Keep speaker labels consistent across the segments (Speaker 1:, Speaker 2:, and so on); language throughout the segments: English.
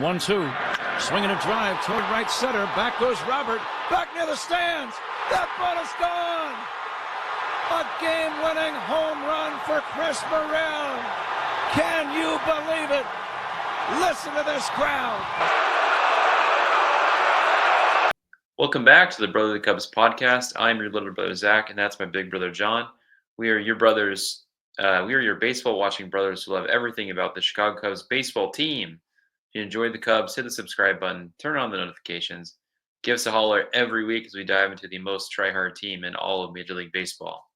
Speaker 1: 1-2. Swinging a drive toward right center. Back goes Robert. Back near the stands. That ball is gone. A game-winning home run for Chris Morel. Can you believe it? Listen to this crowd.
Speaker 2: Welcome back to the Brother of the Cubs podcast. I'm your little brother, Zach, and that's my big brother, John. We are your brothers. We are your baseball-watching brothers who love everything about the Chicago Cubs baseball team. If you enjoyed the Cubs, hit the subscribe button, turn on the notifications. Give us a holler every week as we dive into the most try-hard team in all of Major League Baseball.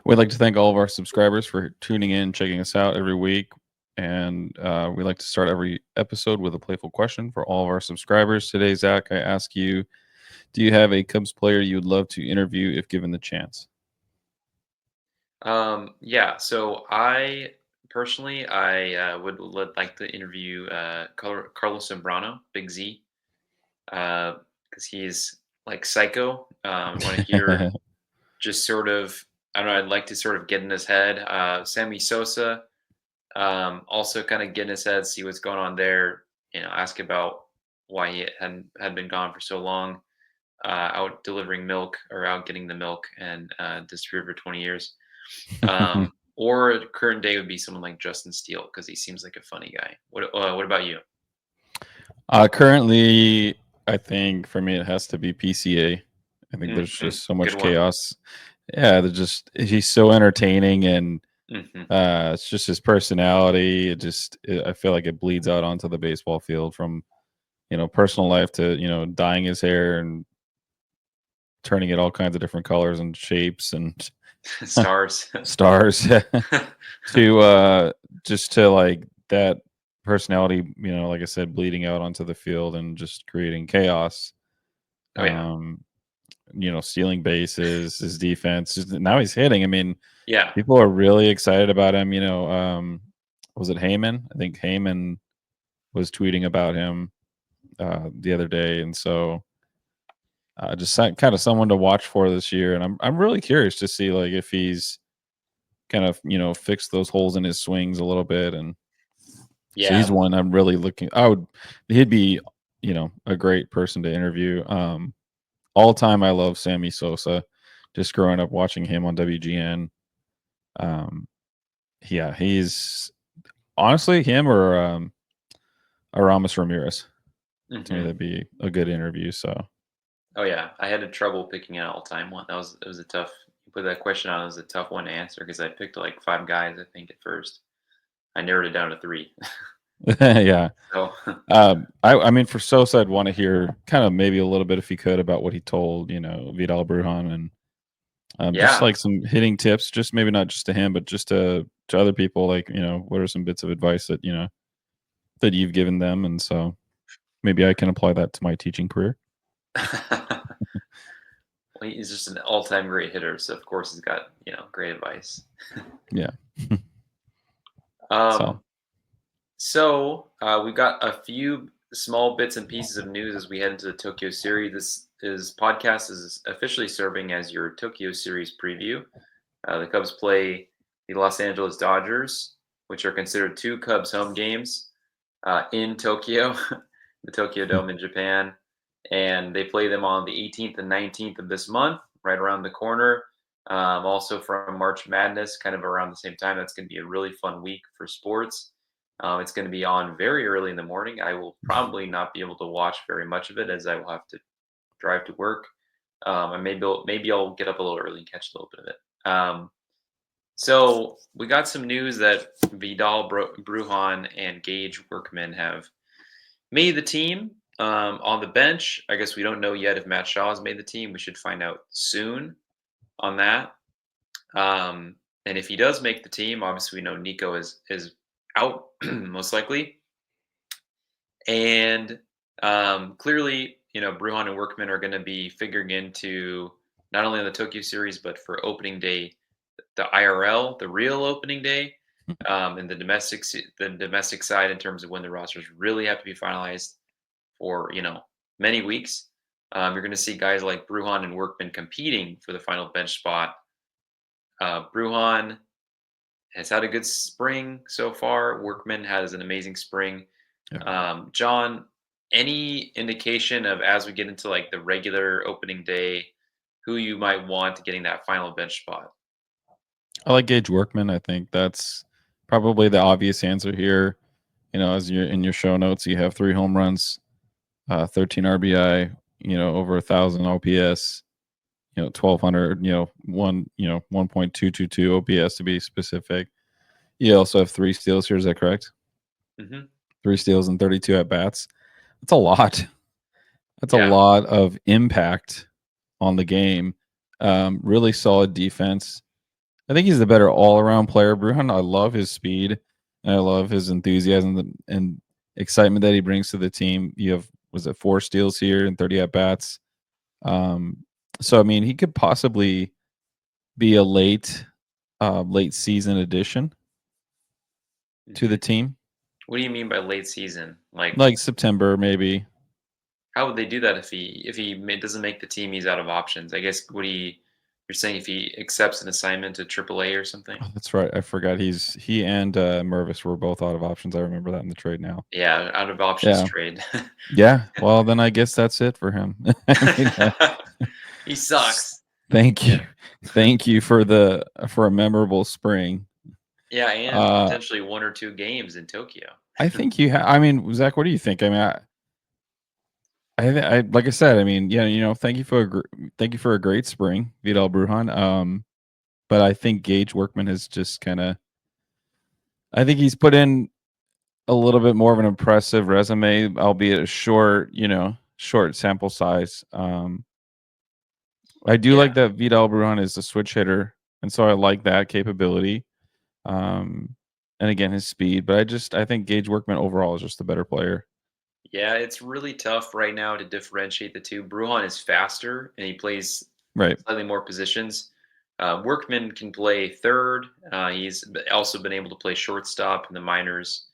Speaker 3: We'd like to thank all of our subscribers for tuning in, checking us out every week. And we like to start every episode with a playful question for all of our subscribers. Today, Zach, I ask you, do you have a Cubs player you would love to interview if given the chance?
Speaker 2: So I personally, would like to interview Carlos Zambrano, Big Z, because he's like psycho. I want to hear just sort of, I don't know, I'd like to sort of get in his head. Sammy Sosa, also kind of get in his head, see what's going on there, ask about why he had been gone for so long, out delivering milk or out getting the milk and disappeared for 20 years. Or current day would be someone like Justin Steele because he seems like a funny guy. What about you?
Speaker 3: Currently, I think for me it has to be PCA. I think there's just so much chaos. Yeah, he's so entertaining, and it's just his personality. I feel like it bleeds out onto the baseball field from personal life to dyeing his hair and turning it all kinds of different colors and shapes and
Speaker 2: stars
Speaker 3: to just to like that personality, like I said, bleeding out onto the field and just creating chaos. Stealing bases, his defense. Now he's hitting. I mean,
Speaker 2: yeah,
Speaker 3: people are really excited about him. Was it Heyman? I think Heyman was tweeting about him the other day, and so just kind of someone to watch for this year. And I'm really curious to see like if he's kind of fixed those holes in his swings a little bit. And so he's one I'm really looking. He'd be a great person to interview. All time, I love Sammy Sosa. Just growing up watching him on WGN. He's honestly him or Aramis Ramirez. To me, that'd be a good interview. So.
Speaker 2: Oh yeah, I had trouble picking an all-time one. It was a tough. You put that question on, it was a tough one to answer because I picked like 5 guys. I think at first, I narrowed it down to 3.
Speaker 3: Yeah.
Speaker 2: So,
Speaker 3: I mean, for Sosa, I'd want to hear kind of maybe a little bit, if he could, about what he told Vidal Brujan and just like some hitting tips, just maybe not just to him, but just to other people. Like what are some bits of advice that that you've given them, and so maybe I can apply that to my teaching career.
Speaker 2: Well, he's just an all-time great hitter, so of course he's got great advice.
Speaker 3: Yeah.
Speaker 2: So we've got a few small bits and pieces of news as we head into the Tokyo Series. This podcast is officially serving as your Tokyo Series preview. The Cubs play the Los Angeles Dodgers, which are considered 2 Cubs home games in Tokyo, the Tokyo Dome in Japan. And they play them on the 18th and 19th of this month, right around the corner. Also from March Madness, kind of around the same time. That's going to be a really fun week for sports. It's going to be on very early in the morning. I will probably not be able to watch very much of it as I will have to drive to work. And maybe I'll get up a little early and catch a little bit of it. So we got some news that Vidal Brujan and Gage Workman have made the team. On the bench, I guess we don't know yet if Matt Shaw has made the team. We should find out soon on that. And if he does make the team, obviously we know Nico is out most likely. And clearly, Brujan and Workman are going to be figuring into not only the Tokyo Series, but for opening day, the IRL, the real opening day, and the domestic side in terms of when the rosters really have to be finalized for many weeks. You're going to see guys like Brujan and Workman competing for the final bench spot. Brujan has had a good spring so far. Workman has an amazing spring. John, any indication of as we get into like the regular opening day, who you might want getting that final bench spot?
Speaker 3: I like Gage Workman. I think that's probably the obvious answer here. As you're in your show notes, you have 3 home runs, 13 RBI, over 1,000 OPS, 1,200, 1.222 OPS to be specific. You also have 3 steals here. Is that correct?
Speaker 2: Mm-hmm.
Speaker 3: 3 steals and 32 at bats. That's a lot. That's a
Speaker 2: Yeah.
Speaker 3: lot of impact on the game. Really solid defense. I think he's the better all-around player. Brujan, I love his speed, and I love his enthusiasm and excitement that he brings to the team. You have, was it 4 steals here and 30 at bats? So I mean, he could possibly be a late season addition to the team,
Speaker 2: What do you mean by late season?
Speaker 3: like September maybe.
Speaker 2: How would they do that if doesn't make the team? He's out of options. I guess you're saying if he accepts an assignment to AAA or something?
Speaker 3: Oh, that's right. I forgot he and Mervis were both out of options. I remember that in the trade now.
Speaker 2: Yeah, out of options
Speaker 3: Yeah.
Speaker 2: trade.
Speaker 3: Yeah. Well, then I guess that's it for him. I mean,
Speaker 2: He sucks.
Speaker 3: Thank you. Thank you for a memorable spring.
Speaker 2: Yeah, and potentially 1 or 2 games in Tokyo.
Speaker 3: I think I mean, Zach, what do you think? I mean, I like I said, I mean, yeah, thank you for a great spring, Vidal Brujan. But I think Gage Workman has just I think he's put in a little bit more of an impressive resume, albeit a short sample size. I do like that Vidal Brujan is a switch hitter, and so I like that capability. And again, his speed, but I think Gage Workman overall is just a better player.
Speaker 2: Yeah, it's really tough right now to differentiate the two. Brujan is faster and he plays
Speaker 3: Right.
Speaker 2: slightly more positions. Workman can play third. He's also been able to play shortstop in the minors.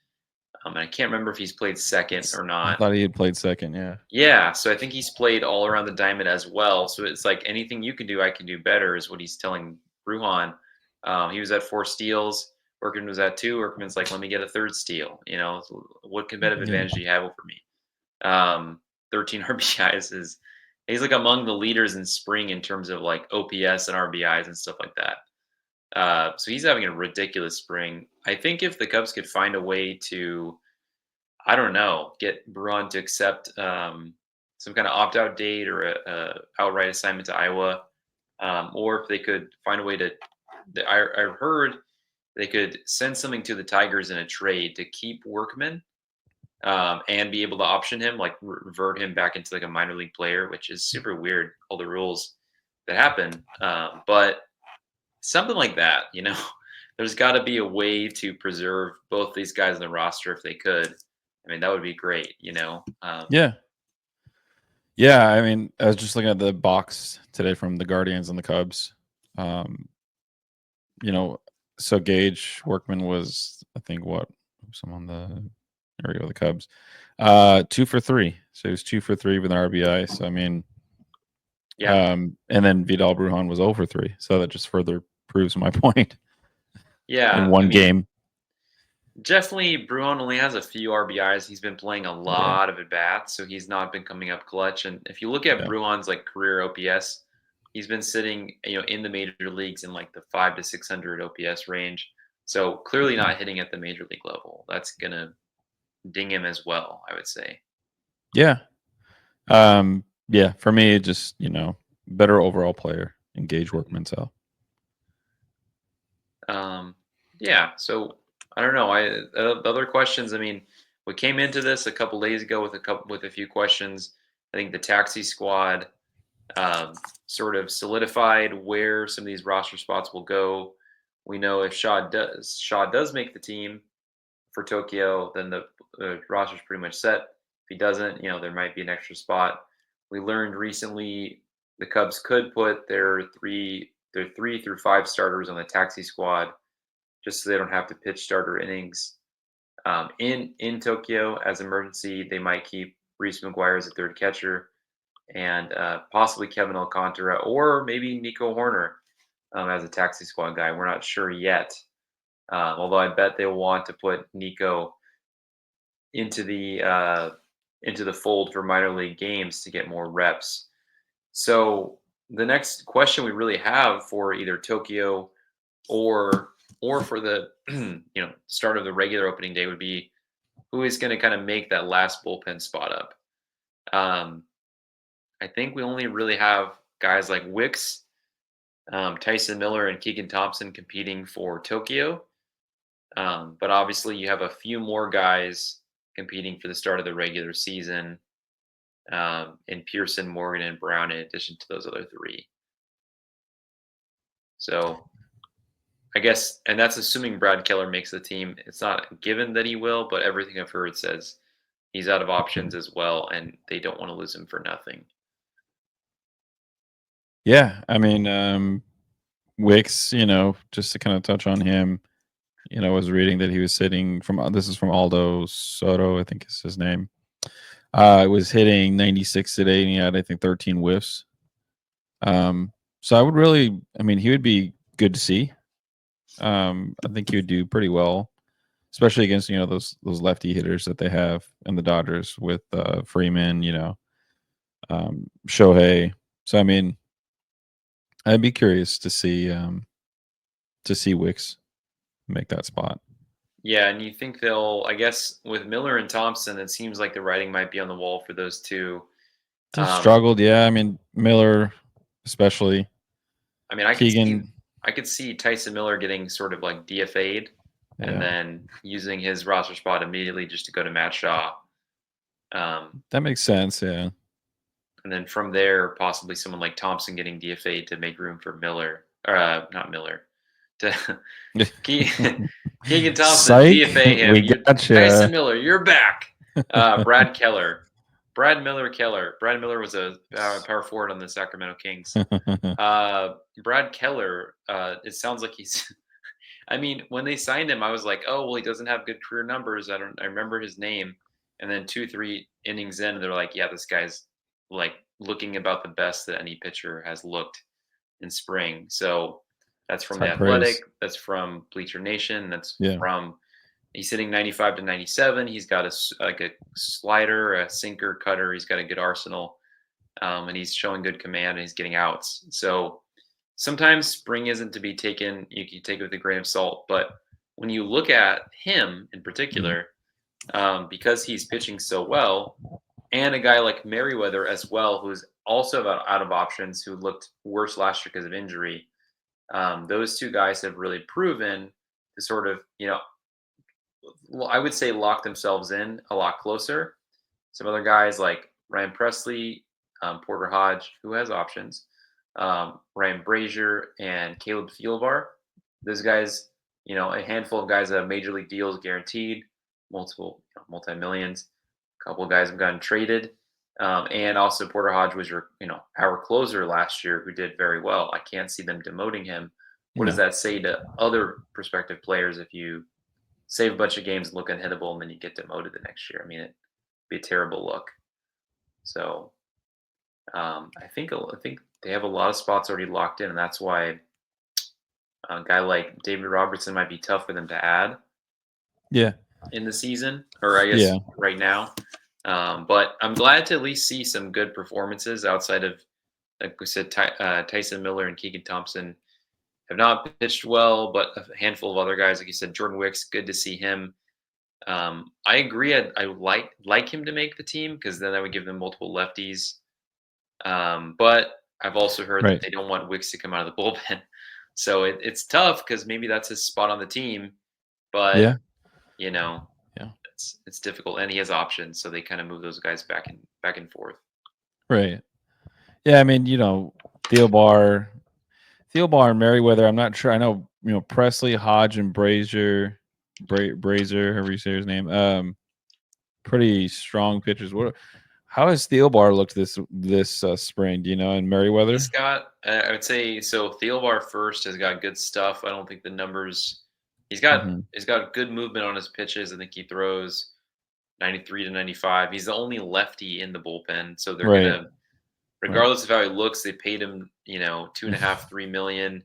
Speaker 2: And I can't remember if he's played second or
Speaker 3: I
Speaker 2: not.
Speaker 3: thought he had played second, yeah.
Speaker 2: Yeah, so I think he's played all around the diamond as well. So it's like anything you can do, I can do better, is what he's telling Brujan. He was at 4 steals. Workman was at 2. Workman's like, let me get a 3rd steal. What competitive advantage do you have over me? 13 RBIs he's like among the leaders in spring in terms of like OPS and RBIs and stuff like that. So he's having a ridiculous spring. I think if the Cubs could find a way to, I don't know, get Brujan to accept some kind of opt-out date or a outright assignment to Iowa, or if they could find a way to, I heard they could send something to the Tigers in a trade to keep Workman and be able to option him, like revert him back into like a minor league player, which is super weird. All the rules that happen, but something like that, there's got to be a way to preserve both these guys in the roster if they could. I mean, that would be great,
Speaker 3: Yeah. Yeah, I mean, I was just looking at the box today from the Guardians and the Cubs. So Gage Workman was, I think, there we go, the Cubs. 2 for 3. So he was 2 for 3 with an RBI. So I mean,
Speaker 2: yeah.
Speaker 3: And then Vidal Brujan was 0 for 3. So that just further proves my point.
Speaker 2: Yeah.
Speaker 3: In one game.
Speaker 2: Definitely, Brujan only has a few RBIs. He's been playing a lot of at bats, so he's not been coming up clutch. And if you look at Brujan's like career OPS, he's been sitting, in the major leagues in like the 500 to 600 OPS range. So clearly not hitting at the major league level. That's gonna ding him as well, I would say.
Speaker 3: Yeah. Yeah. For me, just better overall player in Gage Workman. So.
Speaker 2: Yeah. So I don't know. The other questions. I mean, we came into this a couple days ago with a few questions. I think the taxi squad sort of solidified where some of these roster spots will go. We know if Shaw does make the team for Tokyo, then the roster's pretty much set. If he doesn't, there might be an extra spot. We learned recently the Cubs could put their 3 through 5 starters on the taxi squad, just so they don't have to pitch starter innings. In Tokyo as emergency, they might keep Reese McGuire as a 3rd catcher, and possibly Kevin Alcantara or maybe Nico Horner as a taxi squad guy. We're not sure yet. Although I bet they'll want to put Nico into the fold for minor league games to get more reps. So the next question we really have for either Tokyo or for the start of the regular opening day would be who is going to kind of make that last bullpen spot up. I think we only really have guys like Wicks, Tyson Miller, and Keegan Thompson competing for Tokyo. But obviously, you have a few more guys competing for the start of the regular season in Pearson, Morgan, and Brown, in addition to those other three. So I guess, and that's assuming Brad Keller makes the team. It's not given that he will, but everything I've heard says he's out of options as well, and they don't want to lose him for nothing.
Speaker 3: Yeah, I mean, Wicks, just to kind of touch on him, I was reading that he was sitting this is from Aldo Soto, I think is his name. Was hitting 96 today, and he had, I think, 13 whiffs. So I would really, he would be good to see. I think he would do pretty well, especially against those lefty hitters that they have in the Dodgers with Freeman, Shohei. So I'd be curious to see Wicks make that spot.
Speaker 2: Yeah, and you think they'll? I guess with Miller and Thompson, it seems like the writing might be on the wall for those two.
Speaker 3: They've struggled, yeah. Miller, especially.
Speaker 2: I could see Tyson Miller getting sort of like DFA'd, and then using his roster spot immediately just to go to Matt Shaw.
Speaker 3: That makes sense, yeah.
Speaker 2: And then from there, possibly someone like Thompson getting DFA'd to make room for Miller, or not Miller, to Keegan Thompson,
Speaker 3: Psych.
Speaker 2: DFA him.
Speaker 3: We gotcha.
Speaker 2: Tyson Miller, you're back. Brad Keller. Brad Miller. Brad Miller was a power forward on the Sacramento Kings. Brad Keller, it sounds like he's when they signed him, I was like, oh, well, he doesn't have good career numbers. I remember his name. And then 2-3 innings in, they're like, yeah, this guy's like looking about the best that any pitcher has looked in spring. So that's from The Athletic. That's from Bleacher Nation. That's from, he's hitting 95 to 97. He's got a slider, a sinker, cutter. He's got a good arsenal. And he's showing good command, and he's getting outs. So sometimes spring isn't to be taken. You can take it with a grain of salt. But when you look at him in particular, because he's pitching so well, and a guy like Merryweather as well, who's also out of options, who looked worse last year because of injury, those two guys have really proven to sort of, I would say lock themselves in a lot closer. Some other guys like Ryan Presley, Porter Hodge, who has options, Ryan Brazier, and Caleb Thielbar. Those guys, a handful of guys that have major league deals guaranteed, multiple multi-millions. A couple of guys have gotten traded. And also Porter Hodge was our closer last year who did very well. I can't see them demoting him. What does that say to other prospective players if you save a bunch of games, look unhittable, and then you get demoted the next year? It'd be a terrible look. So I think they have a lot of spots already locked in, and that's why a guy like David Robertson might be tough for them to add.
Speaker 3: Yeah.
Speaker 2: In the season, or I guess right now. But I'm glad to at least see some good performances outside of, like we said, Tyson Miller and Keegan Thompson have not pitched well, but a handful of other guys, like you said, Jordan Wicks, good to see him. I agree. I like him to make the team because then that would give them multiple lefties. But I've also heard that they don't want Wicks to come out of the bullpen. So it's tough because maybe that's his spot on the team. But, it's difficult. And he has options. So they kind of move those guys back and forth.
Speaker 3: Right. Yeah, Thielbar and Merryweather, I'm not sure. I know, Presley, Hodge, and Brazier, however you say his name, pretty strong pitchers. How has Thielbar looked this spring? Do you know? And Merryweather,
Speaker 2: he's got. I would say so. Thielbar first has got good stuff. I don't think the numbers. He's got good movement on his pitches. I think he throws 93 to 95. He's the only lefty in the bullpen, so they're gonna, regardless of how he looks, they paid him, $2.5-3 million.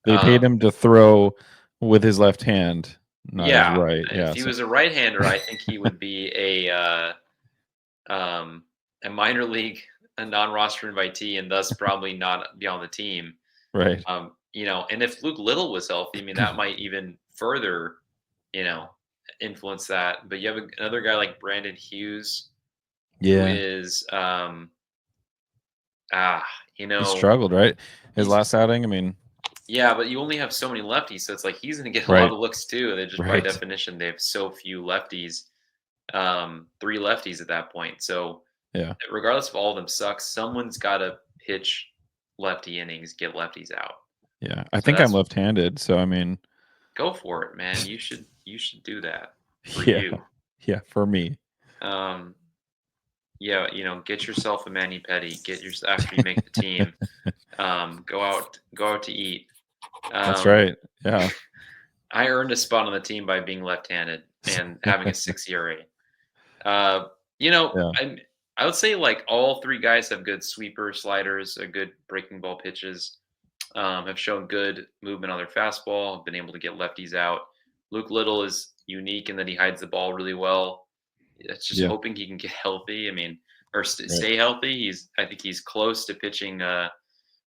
Speaker 3: They paid him to throw with his left hand. not as right. Yeah.
Speaker 2: If he
Speaker 3: So,
Speaker 2: was a right-hander, I think he would be a minor league, a non-roster invitee, and thus probably not be on the team.
Speaker 3: right.
Speaker 2: And if Luke Little was healthy, I mean, that might even further, you know, influence that. But you have another guy like Brandon Hughes, who
Speaker 3: Yeah.
Speaker 2: is,
Speaker 3: He struggled, right? His
Speaker 2: he's
Speaker 3: last outing. I mean,
Speaker 2: yeah, but you only have so many lefties, so it's like he's going to get a lot
Speaker 3: right.
Speaker 2: of looks too. They just by
Speaker 3: Right.
Speaker 2: definition they have so few lefties, 3 lefties at that point. So
Speaker 3: Yeah.
Speaker 2: regardless of all of them sucks, someone's got to pitch lefty innings, get lefties out.
Speaker 3: Yeah. I
Speaker 2: So
Speaker 3: think I'm
Speaker 2: that's
Speaker 3: left-handed. So, I mean,
Speaker 2: go for it, man. You should do that for
Speaker 3: yeah.
Speaker 2: you.
Speaker 3: Yeah. For me.
Speaker 2: Um, yeah, get yourself a mani pedi. Get your after you make the team. Go out to eat.
Speaker 3: That's
Speaker 2: Um,
Speaker 3: right. Yeah.
Speaker 2: I earned a spot on the team by being left-handed and having a 6 ERA. Uh,
Speaker 3: Yeah.
Speaker 2: I would say like all 3 guys have good sweeper sliders, a good breaking ball pitches. Have shown good movement on their fastball, have been able to get lefties out. Luke Little is unique in that he hides the ball really well. It's just
Speaker 3: Yeah.
Speaker 2: hoping he can get healthy. I mean, or
Speaker 3: Right.
Speaker 2: stay healthy. I think he's close to pitching. I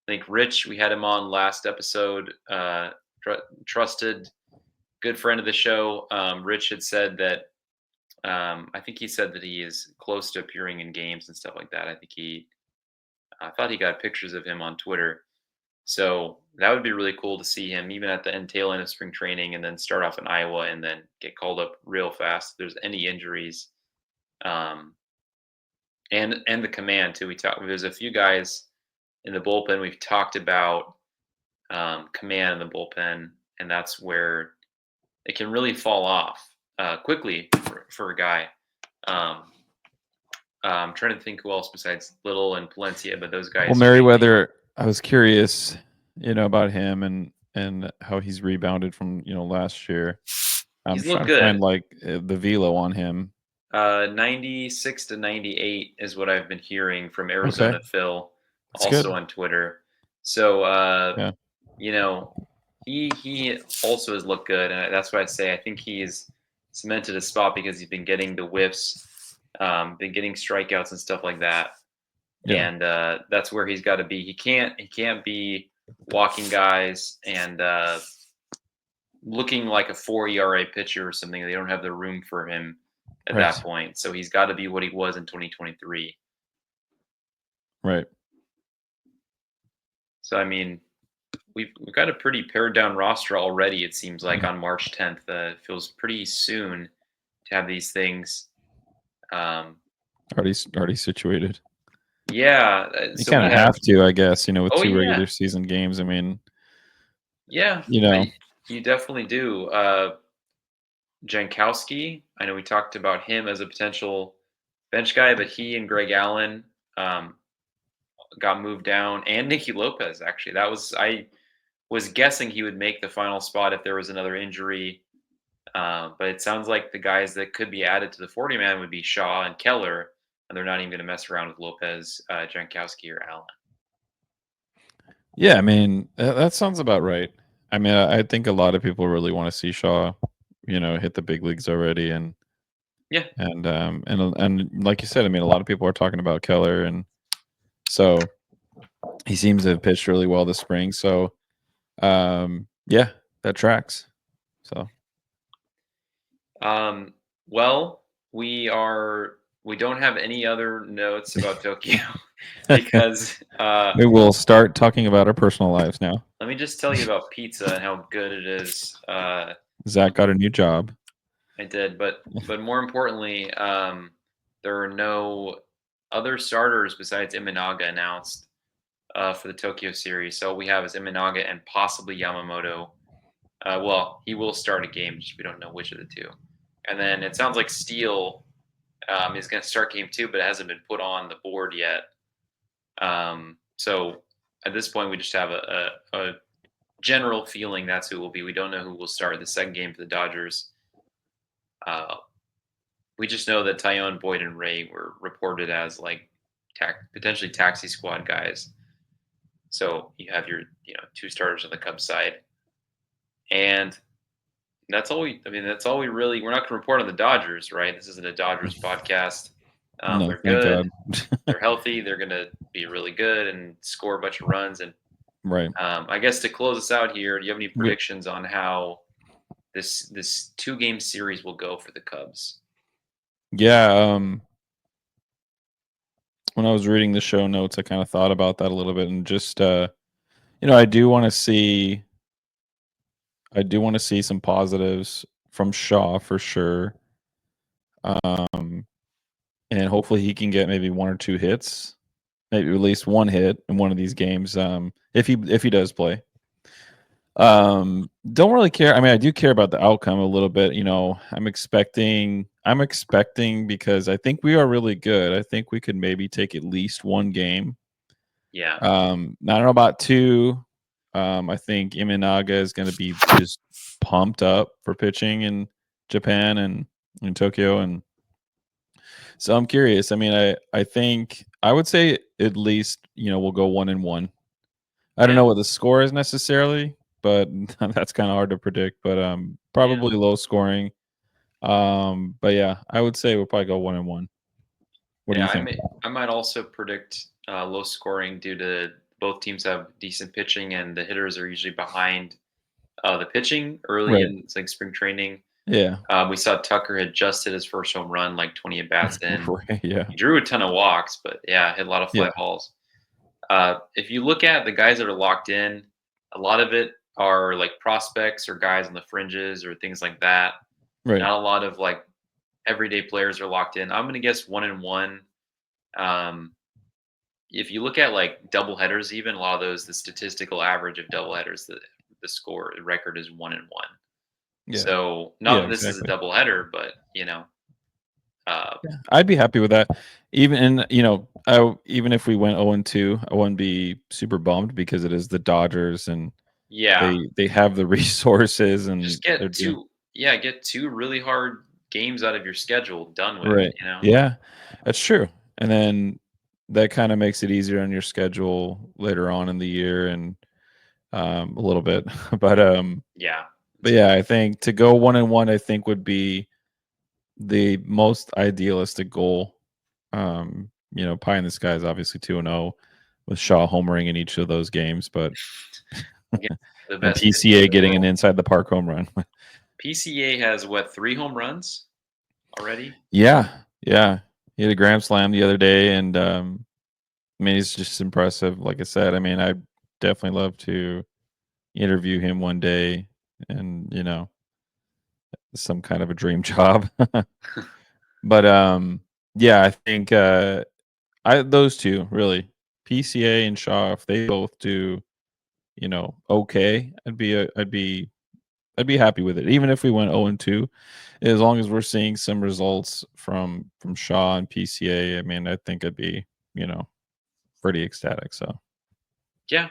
Speaker 2: think Rich, we had him on last episode. Trusted, good friend of the show. Rich had said that. I think he said that he is close to appearing in games and stuff like that. I thought he got pictures of him on Twitter. So that would be really cool to see him even at the tail end of spring training and then start off in Iowa and then get called up real fast if there's any injuries. Um, and the command too. There's a few guys in the bullpen we've talked about command in the bullpen, and that's where it can really fall off quickly for a guy. I'm trying to think who else besides Little and Palencia, but those
Speaker 3: Well,
Speaker 2: guys usually
Speaker 3: Merryweather, I was curious, about him and how he's rebounded from, last year. I'm
Speaker 2: he's
Speaker 3: just trying
Speaker 2: looked
Speaker 3: to find
Speaker 2: good.
Speaker 3: like the velo on him.
Speaker 2: 96 to 98 is what I've been hearing from
Speaker 3: Okay.
Speaker 2: Arizona Phil,
Speaker 3: That's
Speaker 2: also
Speaker 3: good.
Speaker 2: on Twitter. So
Speaker 3: Yeah.
Speaker 2: he also has looked good, and that's why I say I think he's cemented a spot because he's been getting the whiffs, been getting strikeouts and stuff like that,
Speaker 3: Yeah.
Speaker 2: and that's where he's got to be. He can't be walking guys and looking like a 4 ERA pitcher or something. They don't have the room for him at
Speaker 3: Right.
Speaker 2: that point. So he's got to be what he was in 2023.
Speaker 3: Right.
Speaker 2: So I mean, we've got a pretty pared down roster already. It seems like on March 10th. Feels pretty soon to have these things.
Speaker 3: Already situated.
Speaker 2: Yeah,
Speaker 3: You
Speaker 2: so
Speaker 3: kind
Speaker 2: we
Speaker 3: of
Speaker 2: have.
Speaker 3: have to, I guess, with
Speaker 2: Oh
Speaker 3: 2
Speaker 2: yeah,
Speaker 3: regular season games. I mean,
Speaker 2: yeah. You definitely do. Jankowski. I know we talked about him as a potential bench guy, but he and Greg Allen got moved down, and Nicky Lopez actually. I was guessing he would make the final spot if there was another injury, but it sounds like the guys that could be added to the 40-man would be Shaw and Keller, and they're not even going to mess around with Lopez, Jankowski, or Allen.
Speaker 3: yeah, I mean, that sounds about right. I mean, I think a lot of people really want to see Shaw, hit the big leagues already, and
Speaker 2: Yeah,
Speaker 3: and like you said, I mean, a lot of people are talking about Keller, and so he seems to have pitched really well this spring. So, yeah, that tracks. So,
Speaker 2: well, we don't have any other notes about Tokyo because
Speaker 3: we will start talking about our personal lives now.
Speaker 2: let me just tell you about pizza and how good it is.
Speaker 3: Zach got a new job.
Speaker 2: I did, but more importantly, there are no other starters besides Imanaga announced for the Tokyo series. So all we have is Imanaga and possibly Yamamoto. Well, he will start a game, just we don't know which of the two. And then it sounds like Steele is going to start game 2, but it hasn't been put on the board yet. So at this point, we just have a general feeling that's who it will be. We don't know who will start the second game for the Dodgers. We just know that Tyone, Boyd, and Ray were reported as like potentially taxi squad guys. So you have your 2 starters on the Cubs side, and That's all we. I mean, that's all we really. We're not going to report on the Dodgers, right? This isn't a Dodgers podcast.
Speaker 3: No,
Speaker 2: They're
Speaker 3: thank
Speaker 2: good.
Speaker 3: God.
Speaker 2: They're healthy. They're going to be really good and score a bunch of runs. And
Speaker 3: Right.
Speaker 2: I guess to close us out here, do you have any
Speaker 3: We-
Speaker 2: predictions on how this 2-game series will go for the Cubs?
Speaker 3: Yeah. When I was reading the show notes, I kind of thought about that a little bit, and just I do want to see some positives from Shaw for sure. And hopefully he can get maybe 1 or 2 hits, maybe at least 1 hit in one of these games. If he does play. Don't really care. I mean, I do care about the outcome a little bit. I'm expecting because I think we are really good. I think we could maybe take at least 1 game.
Speaker 2: Yeah.
Speaker 3: I don't know about 2. I think Imanaga is going to be just pumped up for pitching in Japan and in Tokyo, and so I'm curious. I mean, I think I would say at least we'll go 1-1. I don't know what the score is necessarily, but that's kind of hard to predict. But probably low scoring. But yeah, I would say we'll probably go 1-1. What do you think?
Speaker 2: I might also predict low scoring due to both teams have decent pitching and the hitters are usually behind the pitching early
Speaker 3: Right.
Speaker 2: in like spring training.
Speaker 3: Yeah.
Speaker 2: We saw Tucker had just hit his first home run, like 20 at bats in.
Speaker 3: Right, yeah.
Speaker 2: He drew a ton of walks, but yeah, hit a lot of fly balls. If you look at the guys that are locked in, a lot of it are like prospects or guys on the fringes or things like that.
Speaker 3: Right.
Speaker 2: Not a lot of like everyday players are locked in. I'm going to guess 1-1. If you look at like double headers, even a lot of those, the statistical average of double headers, the score the record is 1-1.
Speaker 3: Yeah.
Speaker 2: So not that this is a double header, but
Speaker 3: I'd be happy with that. Even even if we went 0-2, I wouldn't be super bummed because it is the Dodgers and they have the resources and
Speaker 2: just get 2 really hard games out of your schedule done with.
Speaker 3: Right. Yeah, that's true. And then that kind of makes it easier on your schedule later on in the year and a little bit. But I think to go 1-1, I think would be the most idealistic goal. Pie in the sky is obviously 2-0 with Shaw homering in each of those games, but and PCA getting an inside the park home run.
Speaker 2: PCA has 3 home runs already?
Speaker 3: Yeah. He had a grand slam the other day, and I mean, he's just impressive. Like I said, I mean, I definitely love to interview him one day, and some kind of a dream job. But I think those two really, PCA and Shaw, if they both do, okay, I'd be happy with it. Even if we went 0-2, as long as we're seeing some results from Shaw and PCA, I mean, I think I'd be, pretty ecstatic. So
Speaker 2: yeah.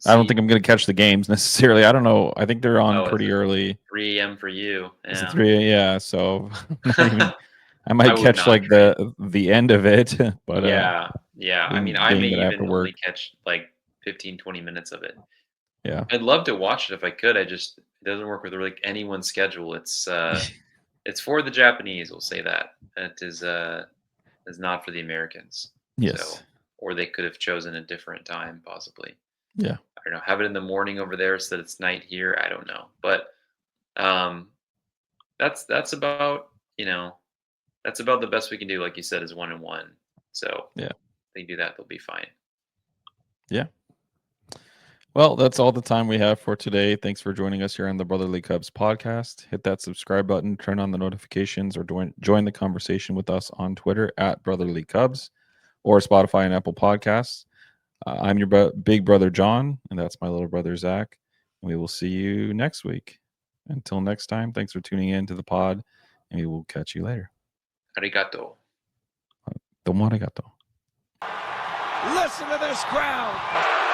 Speaker 3: I don't think I'm going to catch the games necessarily. I don't know. I think they're on pretty early.
Speaker 2: 3 a.m. for you.
Speaker 3: It's 3 a.m. Yeah, so I might catch
Speaker 2: not
Speaker 3: the end of it. But
Speaker 2: yeah. I mean, I may even only catch like 15-20 minutes of it.
Speaker 3: Yeah,
Speaker 2: I'd love to watch it if I could. It doesn't work with like anyone's schedule. It's for the Japanese. We'll say that it is not for the Americans.
Speaker 3: Yes.
Speaker 2: So, or they could have chosen a different time, possibly.
Speaker 3: Yeah.
Speaker 2: I don't know. Have it in the morning over there so that it's night here. I don't know, but that's about that's about the best we can do. Like you said, is 1-1. So
Speaker 3: yeah,
Speaker 2: if they do that, they'll be fine.
Speaker 3: Yeah. Well, that's all the time we have for today. Thanks for joining us here on the Brotherly Cubs podcast. Hit that subscribe button, turn on the notifications, or join the conversation with us on Twitter at Brotherly Cubs or Spotify and Apple Podcasts. I'm your big brother, John, and that's my little brother, Zach. And we will see you next week. Until next time, thanks for tuning in to the pod, and we will catch you later.
Speaker 2: Arigato.
Speaker 3: Domo arigato.
Speaker 1: Listen to this crowd.